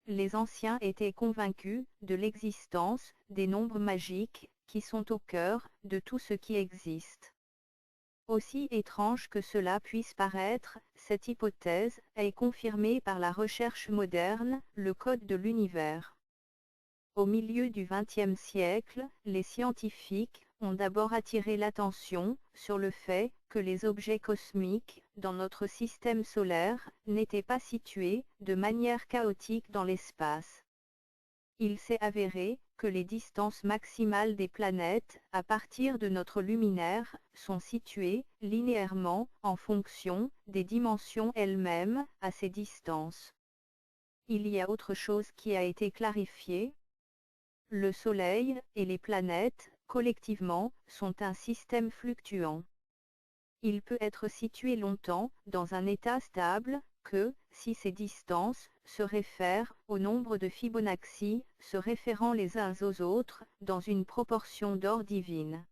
les anciens étaient convaincus de l'existence des nombres magiques, qui sont au cœur de tout ce qui existe. Aussi étrange que cela puisse paraître, cette hypothèse est confirmée par la recherche moderne, le code de l'univers. Au milieu du XXe siècle, les scientifiques ont d'abord attiré l'attention sur le fait que les objets cosmiques, dans notre système solaire, n'étaient pas situés de manière chaotique dans l'espace. Il s'est avéré que les distances maximales des planètes, à partir de notre luminaire, sont situées linéairement en fonction des dimensions elles-mêmes à ces distances. Il y a autre chose qui a été clarifiée. Le Soleil et les planètes, collectivement, sont un système fluctuant. Il peut être situé longtemps dans un état stable, si ces distances se réfèrent au nombre de Fibonacci, se référant les uns aux autres, dans une proportion d'or divine.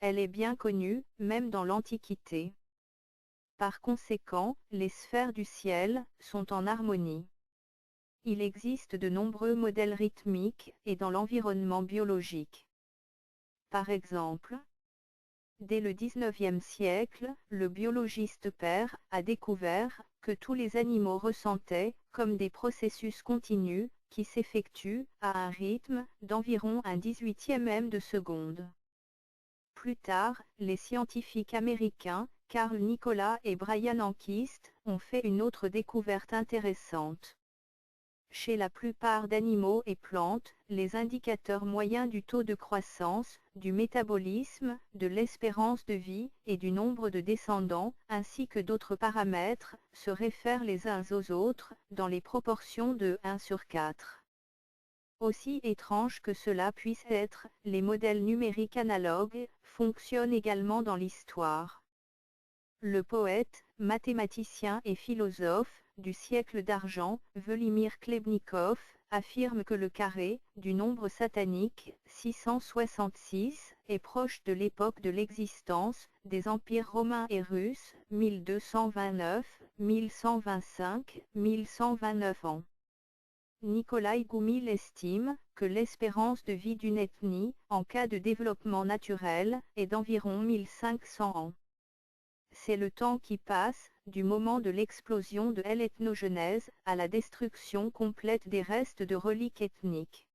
Elle est bien connue, même dans l'Antiquité. Par conséquent, les sphères du ciel sont en harmonie. Il existe de nombreux modèles rythmiques et dans l'environnement biologique. Par exemple, dès le XIXe siècle, le biologiste Peer a découvert que tous les animaux ressentaient comme des processus continus qui s'effectuent à un rythme d'environ un 18e de seconde. Plus tard, les scientifiques américains Carl Nicola et Brian Anquist ont fait une autre découverte intéressante. Chez la plupart d'animaux et plantes, les indicateurs moyens du taux de croissance, du métabolisme, de l'espérance de vie et du nombre de descendants, ainsi que d'autres paramètres, se réfèrent les uns aux autres, dans les proportions de 1/4. Aussi étrange que cela puisse être, les modèles numériques analogues fonctionnent également dans l'histoire. Le poète, mathématicien et philosophe du siècle d'argent, Velimir Klebnikov, affirme que le carré du nombre satanique 666 est proche de l'époque de l'existence des empires romains et russes, 1229, 1125, 1129 ans. Nikolai Goumil estime que l'espérance de vie d'une ethnie, en cas de développement naturel, est d'environ 1500 ans. C'est le temps qui passe, du moment de l'explosion de l'ethnogenèse, à la destruction complète des restes de reliques ethniques.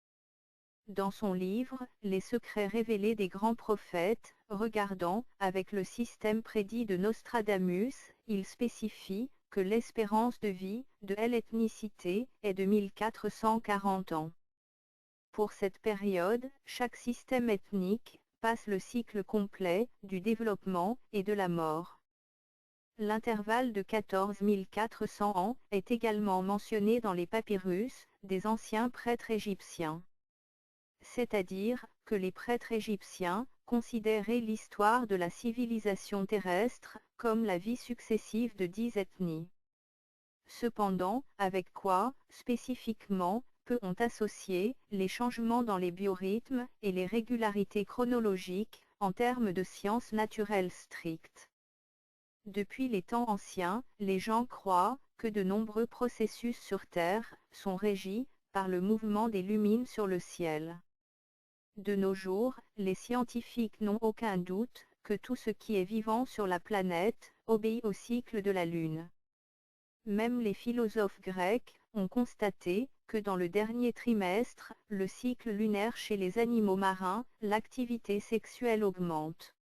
Dans son livre, Les secrets révélés des grands prophètes, regardant, avec le système prédit de Nostradamus, il spécifie que l'espérance de vie de l'ethnicité est de 1440 ans. Pour cette période, chaque système ethnique passe le cycle complet du développement et de la mort. L'intervalle de 14 400 ans est également mentionné dans les papyrus des anciens prêtres égyptiens. C'est-à-dire que les prêtres égyptiens considéraient l'histoire de la civilisation terrestre comme la vie successive de 10 ethnies. Cependant, avec quoi, spécifiquement, peut-on associer les changements dans les biorhythmes et les régularités chronologiques, en termes de sciences naturelles strictes? Depuis les temps anciens, les gens croient que de nombreux processus sur Terre sont régis par le mouvement des lumines sur le ciel. De nos jours, les scientifiques n'ont aucun doute que tout ce qui est vivant sur la planète obéit au cycle de la Lune. Même les philosophes grecs ont constaté que dans le dernier trimestre, le cycle lunaire chez les animaux marins, l'activité sexuelle augmente.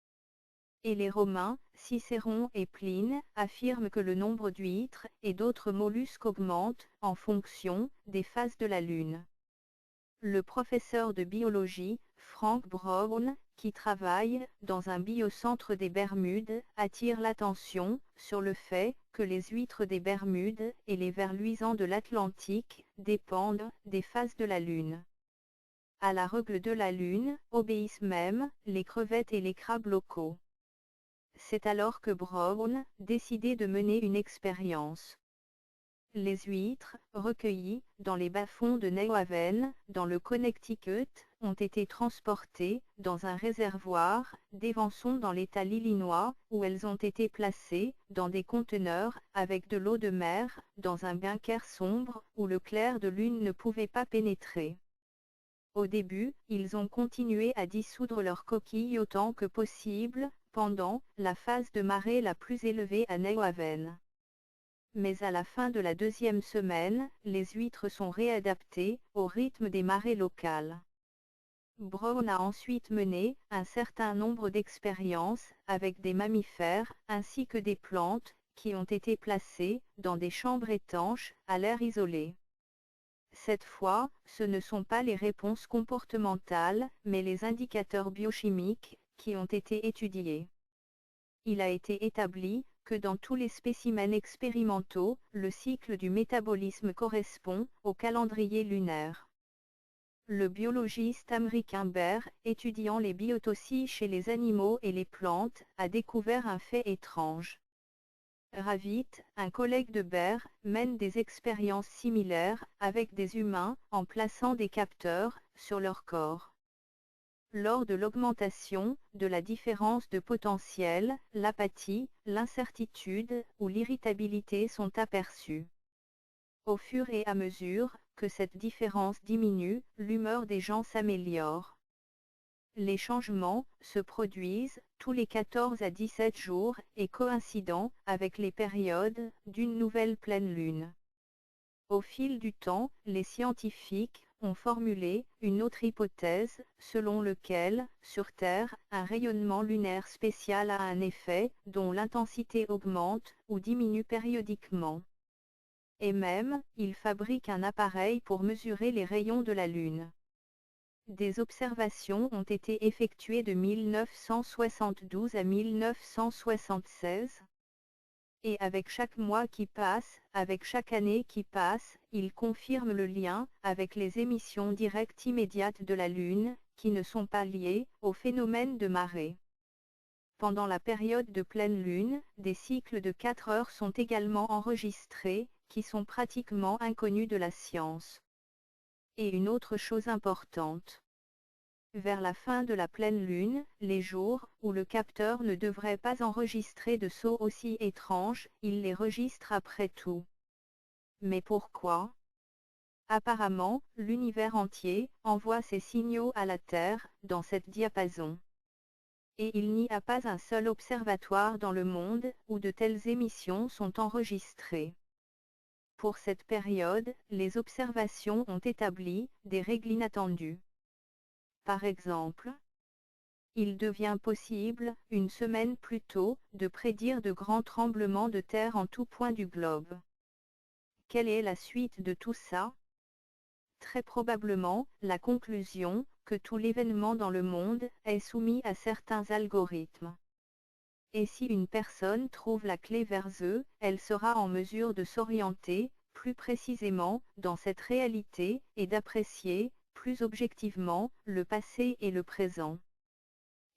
Et les Romains, Cicéron et Pline, affirment que le nombre d'huîtres et d'autres mollusques augmente en fonction des phases de la Lune. Le professeur de biologie, Frank Brown, qui travaille dans un biocentre des Bermudes, attire l'attention sur le fait que les huîtres des Bermudes et les vers luisants de l'Atlantique dépendent des phases de la Lune. À la règle de la Lune obéissent même les crevettes et les crabes locaux. C'est alors que Brown décidait de mener une expérience. Les huîtres, recueillies dans les bas-fonds de New Haven, dans le Connecticut, ont été transportées dans un réservoir d'Evanson dans l'État l'Illinois, où elles ont été placées dans des conteneurs avec de l'eau de mer, dans un bunker sombre où le clair de lune ne pouvait pas pénétrer. Au début, ils ont continué à dissoudre leurs coquilles autant que possible, pendant la phase de marée la plus élevée à New Haven. Mais à la fin de la deuxième semaine, les huîtres sont réadaptées au rythme des marées locales. Brown a ensuite mené un certain nombre d'expériences avec des mammifères ainsi que des plantes qui ont été placées dans des chambres étanches à l'air isolé. Cette fois, ce ne sont pas les réponses comportementales, mais les indicateurs biochimiques qui ont été étudiés. Il a été établi que dans tous les spécimens expérimentaux, le cycle du métabolisme correspond au calendrier lunaire. Le biologiste américain Baer, étudiant les biotocies chez les animaux et les plantes, a découvert un fait étrange. Ravit, un collègue de Baer, mène des expériences similaires avec des humains en plaçant des capteurs sur leur corps. Lors de l'augmentation de la différence de potentiel, l'apathie, l'incertitude ou l'irritabilité sont aperçues. Au fur et à mesure que cette différence diminue, l'humeur des gens s'améliore. Les changements se produisent tous les 14 à 17 jours et coïncident avec les périodes d'une nouvelle pleine lune. Au fil du temps, les scientifiques ont formulé une autre hypothèse, selon laquelle, sur Terre, un rayonnement lunaire spécial a un effet, dont l'intensité augmente ou diminue périodiquement. Et même, ils fabriquent un appareil pour mesurer les rayons de la Lune. Des observations ont été effectuées de 1972 à 1976. Et avec chaque mois qui passe, avec chaque année qui passe, il confirme le lien avec les émissions directes immédiates de la Lune, qui ne sont pas liées au phénomène de marée. Pendant la période de pleine Lune, des cycles de 4 heures sont également enregistrés, qui sont pratiquement inconnus de la science. Et une autre chose importante. Vers la fin de la pleine lune, les jours où le capteur ne devrait pas enregistrer de sauts aussi étranges, il les registre après tout. Mais pourquoi? Apparemment, l'univers entier envoie ses signaux à la Terre dans cette diapason. Et il n'y a pas un seul observatoire dans le monde où de telles émissions sont enregistrées. Pour cette période, les observations ont établi des règles inattendues. Par exemple, il devient possible, une semaine plus tôt, de prédire de grands tremblements de terre en tout point du globe. Quelle est la suite de tout ça? Très probablement, la conclusion, que tout l'événement dans le monde est soumis à certains algorithmes. Et si une personne trouve la clé vers eux, elle sera en mesure de s'orienter, plus précisément, dans cette réalité, et d'apprécier, plus objectivement, le passé et le présent.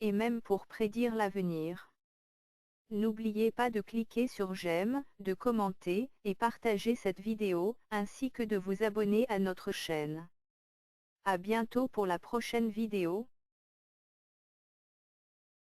Et même pour prédire l'avenir. N'oubliez pas de cliquer sur j'aime, de commenter et partager cette vidéo, ainsi que de vous abonner à notre chaîne. À bientôt pour la prochaine vidéo.